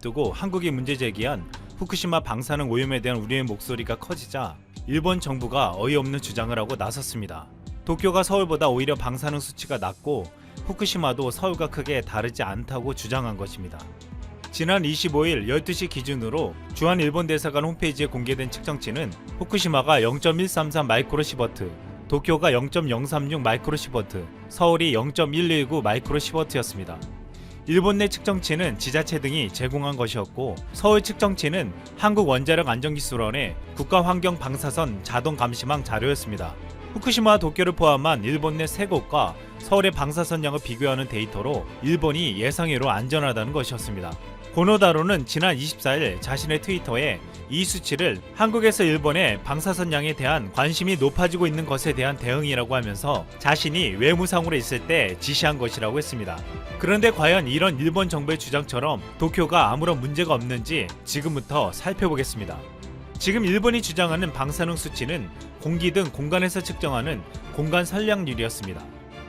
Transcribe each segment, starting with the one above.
앞두고 한국이 문제 제기한 후쿠시마 방사능 오염에 대한 우려의 목소리가 커지자 일본 정부가 어이없는 주장을 하고 나섰습니다. 도쿄가 서울보다 오히려 방사능 수치가 낮고 후쿠시마도 서울과 크게 다르지 않다고 주장한 것입니다. 지난 25일 12시 기준으로 주한 일본 대사관 홈페이지에 공개된 측정치는 후쿠시마가 0.133 마이크로시버트, 도쿄가 0.036 마이크로시버트, 서울이 0.119 마이크로시버트였습니다. 일본 내 측정치는 지자체 등이 제공한 것이었고, 서울 측정치는 한국원자력안전기술원의 국가환경방사선 자동감시망 자료였습니다. 후쿠시마와 도쿄를 포함한 일본 내 3곳과 서울의 방사선량을 비교하는 데이터로 일본이 예상외로 안전하다는 것이었습니다. 고노다로는 지난 24일 자신의 트위터에 이 수치를 한국에서 일본의 방사선량에 대한 관심이 높아지고 있는 것에 대한 대응이라고 하면서 자신이 외무상으로 있을 때 지시한 것이라고 했습니다. 그런데 과연 이런 일본 정부의 주장처럼 도쿄가 아무런 문제가 없는지 지금부터 살펴보겠습니다. 지금 일본이 주장하는 방사능 수치는 공기 등 공간에서 측정하는 공간 선량률이었습니다.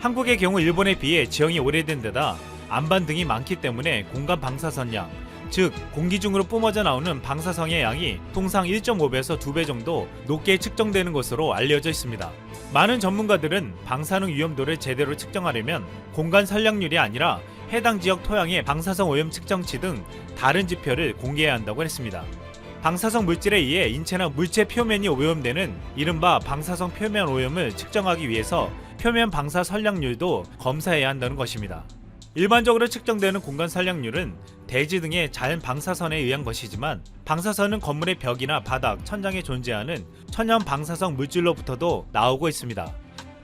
한국의 경우 일본에 비해 지형이 오래된 데다 안반 등이 많기 때문에 공간 방사선량, 즉 공기 중으로 뿜어져 나오는 방사성의 양이 통상 1.5배에서 2배 정도 높게 측정되는 것으로 알려져 있습니다. 많은 전문가들은 방사능 위험도를 제대로 측정하려면 공간 선량률이 아니라 해당 지역 토양의 방사성 오염 측정치 등 다른 지표를 공개해야 한다고 했습니다. 방사성 물질에 의해 인체나 물체 표면이 오염되는 이른바 방사성 표면 오염을 측정하기 위해서 표면 방사 선량률도 검사해야 한다는 것입니다. 일반적으로 측정되는 공간 선량률은 대지 등의 자연 방사선에 의한 것이지만, 방사선은 건물의 벽이나 바닥, 천장에 존재하는 천연 방사성 물질로부터도 나오고 있습니다.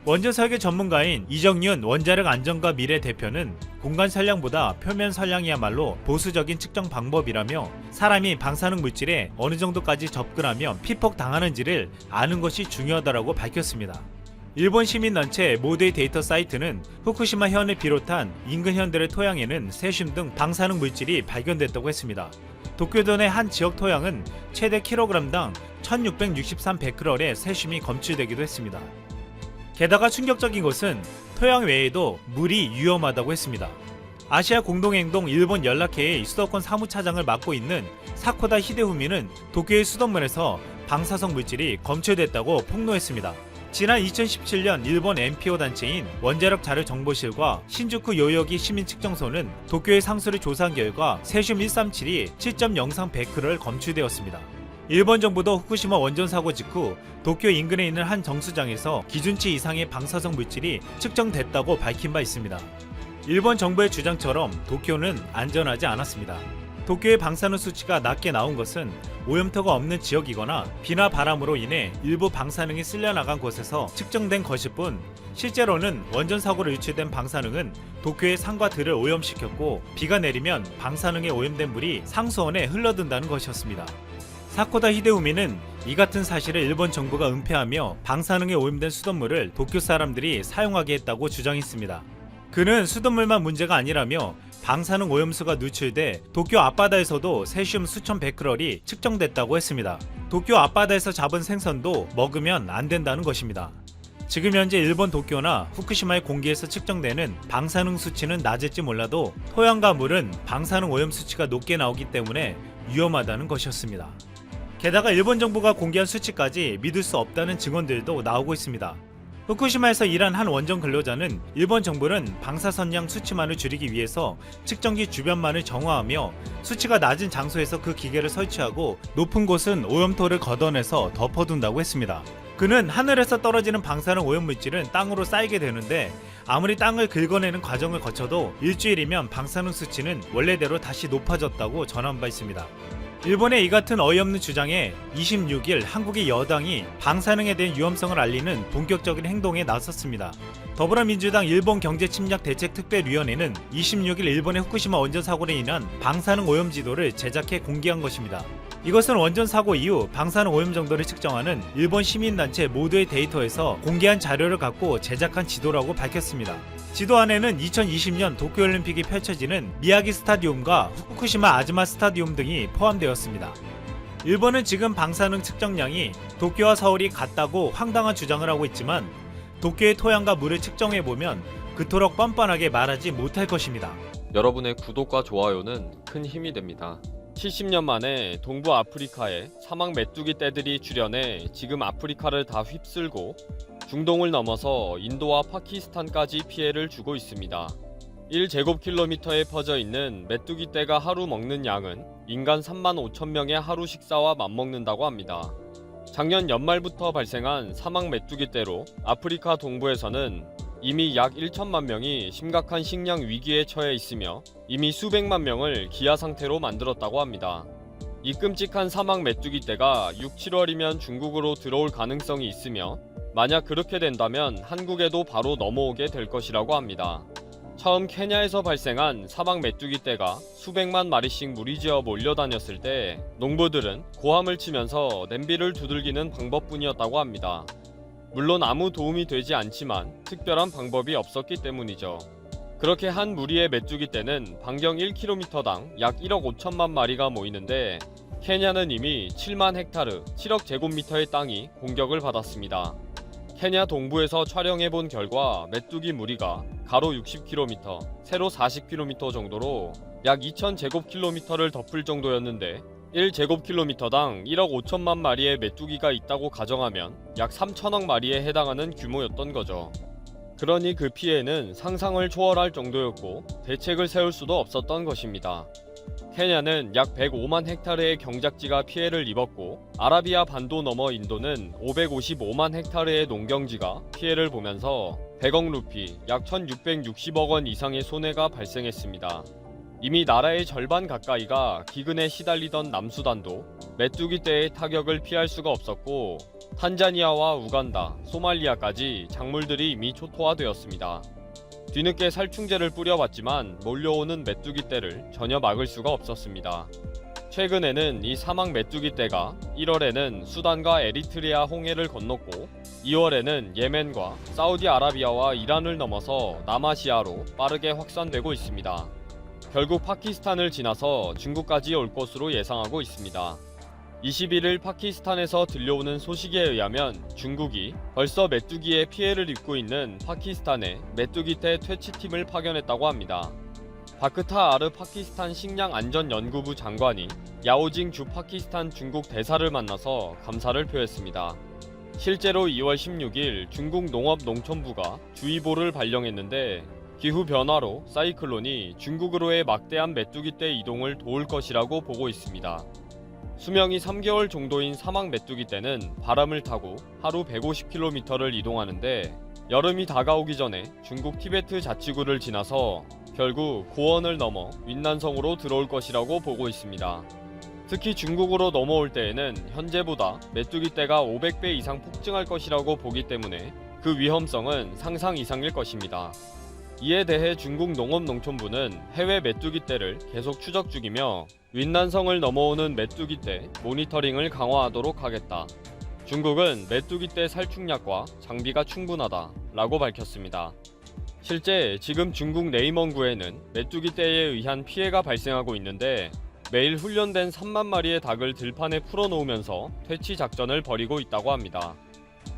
원전 설계 전문가인 이정윤 원자력 안전과 미래 대표는 공간 선량보다 표면 선량이야말로 보수적인 측정 방법이라며, 사람이 방사능 물질에 어느 정도까지 접근하면 피폭당하는지를 아는 것이 중요하다고 밝혔습니다. 일본 시민단체 모두의 데이터 사이트는 후쿠시마 현을 비롯한 인근 현들의 토양에는 세슘 등 방사능 물질이 발견됐다고 했습니다. 도쿄도 내 한 지역 토양은 최대 킬로그램당 1663 베크럴의 세슘이 검출되기도 했습니다. 게다가 충격적인 것은 토양 외에도 물이 위험하다고 했습니다. 아시아 공동행동 일본 연락회의 수도권 사무차장을 맡고 있는 사코다 히데후미는 도쿄의 수돗물에서 방사성 물질이 검출됐다고 폭로했습니다. 지난 2017년 일본 NPO 단체인 원자력 자료정보실과 신주쿠 요요기 시민측정소는 도쿄의 상수를 조사한 결과 세슘 137이 7.03 베크럴 검출되었습니다. 일본 정부도 후쿠시마 원전 사고 직후 도쿄 인근에 있는 한 정수장에서 기준치 이상의 방사성 물질이 측정됐다고 밝힌 바 있습니다. 일본 정부의 주장처럼 도쿄는 안전하지 않았습니다. 도쿄의 방사능 수치가 낮게 나온 것은 오염토가 없는 지역이거나 비나 바람으로 인해 일부 방사능이 쓸려나간 곳에서 측정된 것일 뿐, 실제로는 원전 사고로 유출된 방사능은 도쿄의 산과 들을 오염시켰고, 비가 내리면 방사능에 오염된 물이 상수원에 흘러든다는 것이었습니다. 사코다 히데우미는 이 같은 사실을 일본 정부가 은폐하며 방사능에 오염된 수돗물을 도쿄 사람들이 사용하게 했다고 주장했습니다. 그는 수돗물만 문제가 아니라며 방사능 오염수가 누출돼 도쿄 앞바다에서도 세슘 수천 베크럴이 측정됐다고 했습니다. 도쿄 앞바다에서 잡은 생선도 먹으면 안 된다는 것입니다. 지금 현재 일본 도쿄나 후쿠시마의 공기에서 측정되는 방사능 수치는 낮을지 몰라도 토양과 물은 방사능 오염 수치가 높게 나오기 때문에 위험하다는 것이었습니다. 게다가 일본 정부가 공개한 수치까지 믿을 수 없다는 증언들도 나오고 있습니다. 후쿠시마에서 일한 한 원전 근로자는 일본 정부는 방사선량 수치만을 줄이기 위해서 측정기 주변만을 정화하며 수치가 낮은 장소에서 그 기계를 설치하고 높은 곳은 오염토를 걷어내서 덮어둔다고 했습니다. 그는 하늘에서 떨어지는 방사능 오염물질은 땅으로 쌓이게 되는데, 아무리 땅을 긁어내는 과정을 거쳐도 일주일이면 방사능 수치는 원래대로 다시 높아졌다고 전한 바 있습니다. 일본의 이 같은 어이없는 주장에 26일 한국의 여당이 방사능에 대한 위험성을 알리는 본격적인 행동에 나섰습니다. 더불어민주당 일본경제침략대책특별위원회는 26일 일본의 후쿠시마 원전 사고로 인한 방사능 오염 지도를 제작해 공개한 것입니다. 이것은 원전 사고 이후 방사능 오염 정도를 측정하는 일본 시민단체 모두의 데이터에서 공개한 자료를 갖고 제작한 지도라고 밝혔습니다. 지도 안에는 2020년 도쿄올림픽이 펼쳐지는 미야기 스타디움과 후쿠시마 아즈마 스타디움 등이 포함되었습니다. 일본은 지금 방사능 측정량이 도쿄와 서울이 같다고 황당한 주장을 하고 있지만, 도쿄의 토양과 물을 측정해보면 그토록 뻔뻔하게 말하지 못할 것입니다. 여러분의 구독과 좋아요는 큰 힘이 됩니다. 70년 만에 동부 아프리카에 사막 메뚜기 떼들이 출현해 지금 아프리카를 다 휩쓸고 중동을 넘어서 인도와 파키스탄까지 피해를 주고 있습니다. 1제곱킬로미터에 퍼져 있는 메뚜기 떼가 하루 먹는 양은 인간 3만 5천 명의 하루 식사와 맞먹는다고 합니다. 작년 연말부터 발생한 사막 메뚜기 떼로 아프리카 동부에서는 이미 약 1천만 명이 심각한 식량 위기에 처해 있으며 이미 수백만 명을 기아 상태로 만들었다고 합니다. 이 끔찍한 사막 메뚜기 떼가 6, 7월이면 중국으로 들어올 가능성이 있으며 만약 그렇게 된다면 한국에도 바로 넘어오게 될 것이라고 합니다. 처음 케냐에서 발생한 사막 메뚜기 떼가 수백만 마리씩 무리지어 몰려다녔을 때 농부들은 고함을 치면서 냄비를 두들기는 방법뿐이었다고 합니다. 물론 아무 도움이 되지 않지만 특별한 방법이 없었기 때문이죠. 그렇게 한 무리의 메뚜기 떼는 반경 1km당 약 1억 5천만 마리가 모이는데 케냐는 이미 7만 헥타르, 7억 제곱미터의 땅이 공격을 받았습니다. 케냐 동부에서 촬영해본 결과 메뚜기 무리가 가로 60km, 세로 40km 정도로 약 2000제곱킬로미터를 덮을 정도였는데 1제곱킬로미터당 1억 5천만 마리의 메뚜기가 있다고 가정하면 약 3천억 마리에 해당하는 규모였던 거죠. 그러니 그 피해는 상상을 초월할 정도였고 대책을 세울 수도 없었던 것입니다. 케냐는 약 105만 헥타르의 경작지가 피해를 입었고 아라비아 반도 넘어 인도는 555만 헥타르의 농경지가 피해를 보면서 100억 루피, 약 1660억 원 이상의 손해가 발생했습니다. 이미 나라의 절반 가까이가 기근에 시달리던 남수단도 메뚜기 떼의 타격을 피할 수가 없었고 탄자니아와 우간다, 소말리아까지 작물들이 이미 초토화되었습니다. 뒤늦게 살충제를 뿌려봤지만 몰려오는 메뚜기 떼를 전혀 막을 수가 없었습니다. 최근에는 이 사막 메뚜기 떼가 1월에는 수단과 에리트리아 홍해를 건넜고 2월에는 예멘과 사우디아라비아와 이란을 넘어서 남아시아로 빠르게 확산되고 있습니다. 결국 파키스탄을 지나서 중국까지 올 것으로 예상하고 있습니다. 21일 파키스탄에서 들려오는 소식에 의하면 중국이 벌써 메뚜기에 피해를 입고 있는 파키스탄에 메뚜기떼 퇴치팀을 파견했다고 합니다. 바크타 아르 파키스탄 식량안전연구부 장관이 야오징 주 파키스탄 중국 대사를 만나서 감사를 표했습니다. 실제로 2월 16일 중국 농업농촌부가 주의보를 발령했는데 기후변화로 사이클론이 중국으로의 막대한 메뚜기떼 이동을 도울 것이라고 보고 있습니다. 수명이 3개월 정도인 사막 메뚜기떼는 바람을 타고 하루 150km를 이동하는데 여름이 다가오기 전에 중국 티베트 자치구를 지나서 결국 고원을 넘어 윈난성으로 들어올 것이라고 보고 있습니다. 특히 중국으로 넘어올 때에는 현재보다 메뚜기떼가 500배 이상 폭증할 것이라고 보기 때문에 그 위험성은 상상 이상일 것입니다. 이에 대해 중국 농업농촌부는 해외 메뚜기떼를 계속 추적 중이며 윈난성을 넘어오는 메뚜기떼 모니터링을 강화하도록 하겠다. 중국은 메뚜기떼 살충약과 장비가 충분하다 라고 밝혔습니다. 실제 지금 중국 네이멍구에는 메뚜기떼에 의한 피해가 발생하고 있는데 매일 훈련된 3만 마리의 닭을 들판에 풀어놓으면서 퇴치 작전을 벌이고 있다고 합니다.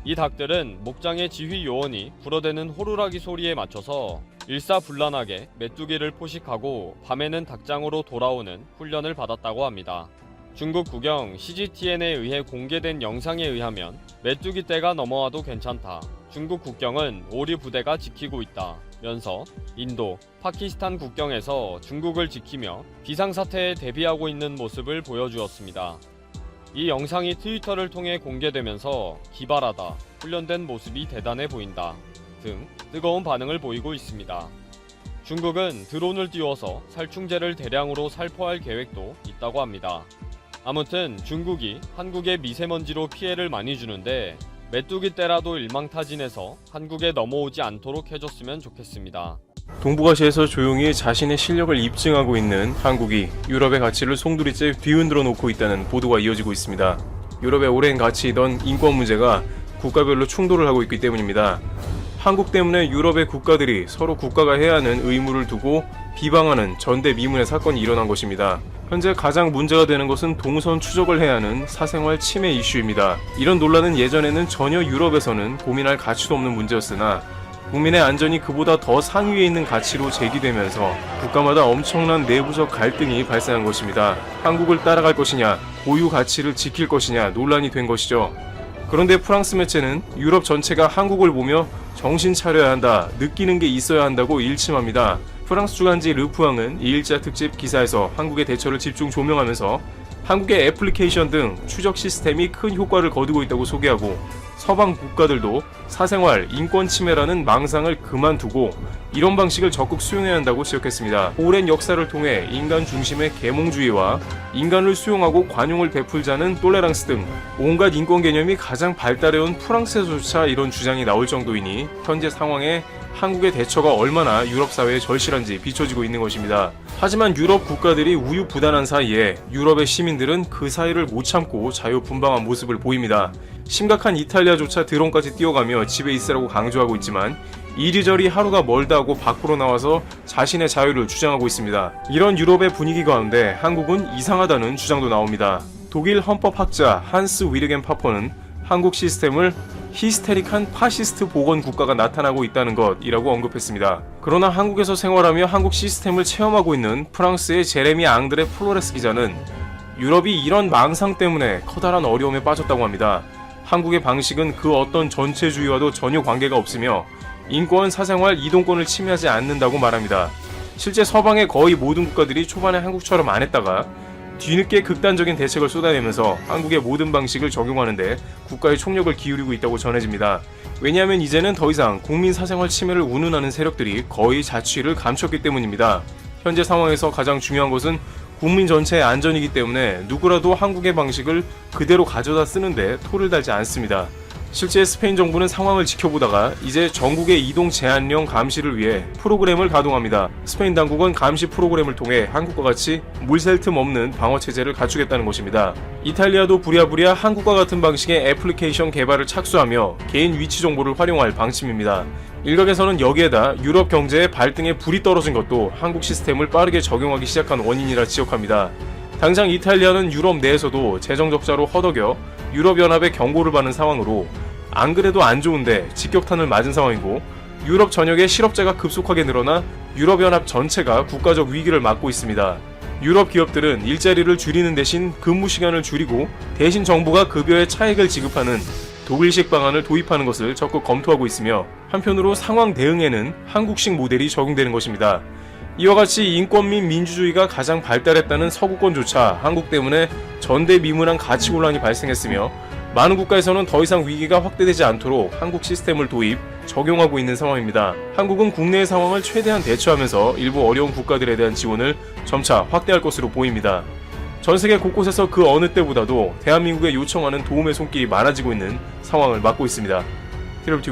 이 닭들은 목장의 지휘 요원이 불어대는 호루라기 소리에 맞춰서 일사불란하게 메뚜기를 포식하고 밤에는 닭장으로 돌아오는 훈련을 받았다고 합니다. 중국 국영 CGTN에 의해 공개된 영상에 의하면 메뚜기떼가 넘어와도 괜찮다. 중국 국경은 오리 부대가 지키고 있다. 면서 인도, 파키스탄 국경에서 중국을 지키며 비상사태에 대비하고 있는 모습을 보여주었습니다. 이 영상이 트위터를 통해 공개되면서 기발하다, 훈련된 모습이 대단해 보인다 등 뜨거운 반응을 보이고 있습니다. 중국은 드론을 띄워서 살충제를 대량으로 살포할 계획도 있다고 합니다. 아무튼 중국이 한국에 미세먼지로 피해를 많이 주는데 메뚜기떼라도 일망타진해서 한국에 넘어오지 않도록 해줬으면 좋겠습니다. 동북아시아에서 조용히 자신의 실력을 입증하고 있는 한국이 유럽의 가치를 송두리째 뒤흔들어 놓고 있다는 보도가 이어지고 있습니다. 유럽의 오랜 가치이던 인권 문제가 국가별로 충돌을 하고 있기 때문입니다. 한국 때문에 유럽의 국가들이 서로 국가가 해야 하는 의무를 두고 비방하는 전대미문의 사건이 일어난 것입니다. 현재 가장 문제가 되는 것은 동선 추적을 해야 하는 사생활 침해 이슈입니다. 이런 논란은 예전에는 전혀 유럽에서는 고민할 가치도 없는 문제였으나 국민의 안전이 그보다 더 상위에 있는 가치로 제기되면서 국가마다 엄청난 내부적 갈등이 발생한 것입니다. 한국을 따라갈 것이냐, 고유 가치를 지킬 것이냐 논란이 된 것이죠. 그런데 프랑스 매체는 유럽 전체가 한국을 보며 정신 차려야 한다, 느끼는 게 있어야 한다고 일침합니다. 프랑스 주간지 르푸앙은 이 일자 특집 기사에서 한국의 대처를 집중 조명하면서 한국의 애플리케이션 등 추적 시스템이 큰 효과를 거두고 있다고 소개하고 서방 국가들도 사생활, 인권 침해라는 망상을 그만두고 이런 방식을 적극 수용해야 한다고 지적했습니다. 오랜 역사를 통해 인간 중심의 계몽주의와 인간을 수용하고 관용을 베풀자는 똘레랑스 등 온갖 인권 개념이 가장 발달해온 프랑스에서조차 이런 주장이 나올 정도이니 현재 상황에 한국의 대처가 얼마나 유럽 사회에 절실한지 비춰지고 있는 것입니다. 하지만 유럽 국가들이 우유부단한 사이에 유럽의 시민들은 그 사이를 못 참고 자유분방한 모습을 보입니다. 심각한 이탈리아조차 드론까지 띄워가며 집에 있으라고 강조하고 있지만 이리저리 하루가 멀다 하고 밖으로 나와서 자신의 자유를 주장하고 있습니다. 이런 유럽의 분위기 가운데 한국은 이상하다는 주장도 나옵니다. 독일 헌법학자 한스 위르겐 파퍼는 한국 시스템을 히스테릭한 파시스트 보건 국가가 나타나고 있다는 것이라고 언급했습니다. 그러나 한국에서 생활하며 한국 시스템을 체험하고 있는 프랑스의 제레미 앙드레 플로레스 기자는 유럽이 이런 망상 때문에 커다란 어려움에 빠졌다고 합니다. 한국의 방식은 그 어떤 전체주의와도 전혀 관계가 없으며 인권, 사생활, 이동권을 침해하지 않는다고 말합니다. 실제 서방의 거의 모든 국가들이 초반에 한국처럼 안 했다가 뒤늦게 극단적인 대책을 쏟아내면서 한국의 모든 방식을 적용하는데 국가의 총력을 기울이고 있다고 전해집니다. 왜냐하면 이제는 더 이상 국민 사생활 침해를 운운하는 세력들이 거의 자취를 감췄기 때문입니다. 현재 상황에서 가장 중요한 것은 국민 전체의 안전이기 때문에 누구라도 한국의 방식을 그대로 가져다 쓰는데 토를 달지 않습니다. 실제 스페인 정부는 상황을 지켜보다가 이제 전국의 이동 제한령 감시를 위해 프로그램을 가동합니다. 스페인 당국은 감시 프로그램을 통해 한국과 같이 물샐 틈 없는 방어 체제를 갖추겠다는 것입니다. 이탈리아도 부랴부랴 한국과 같은 방식의 애플리케이션 개발을 착수하며 개인 위치 정보를 활용할 방침입니다. 일각에서는 여기에다 유럽 경제의 발등에 불이 떨어진 것도 한국 시스템을 빠르게 적용하기 시작한 원인이라 지적합니다. 당장 이탈리아는 유럽 내에서도 재정 적자로 허덕여 유럽연합의 경고를 받는 상황으로 안 그래도 안 좋은데 직격탄을 맞은 상황이고 유럽 전역에 실업자가 급속하게 늘어나 유럽연합 전체가 국가적 위기를 맞고 있습니다. 유럽 기업들은 일자리를 줄이는 대신 근무 시간을 줄이고 대신 정부가 급여의 차액을 지급하는 독일식 방안을 도입하는 것을 적극 검토하고 있으며 한편으로 상황 대응에는 한국식 모델이 적용되는 것입니다. 이와 같이 인권 및 민주주의가 가장 발달했다는 서구권조차 한국 때문에 전대미문한 가치 혼란이 발생했으며 많은 국가에서는 더 이상 위기가 확대되지 않도록 한국 시스템을 도입, 적용하고 있는 상황입니다. 한국은 국내의 상황을 최대한 대처하면서 일부 어려운 국가들에 대한 지원을 점차 확대할 것으로 보입니다. 전 세계 곳곳에서 그 어느 때보다도 대한민국에 요청하는 도움의 손길이 많아지고 있는 상황을 맞고 있습니다. TWTV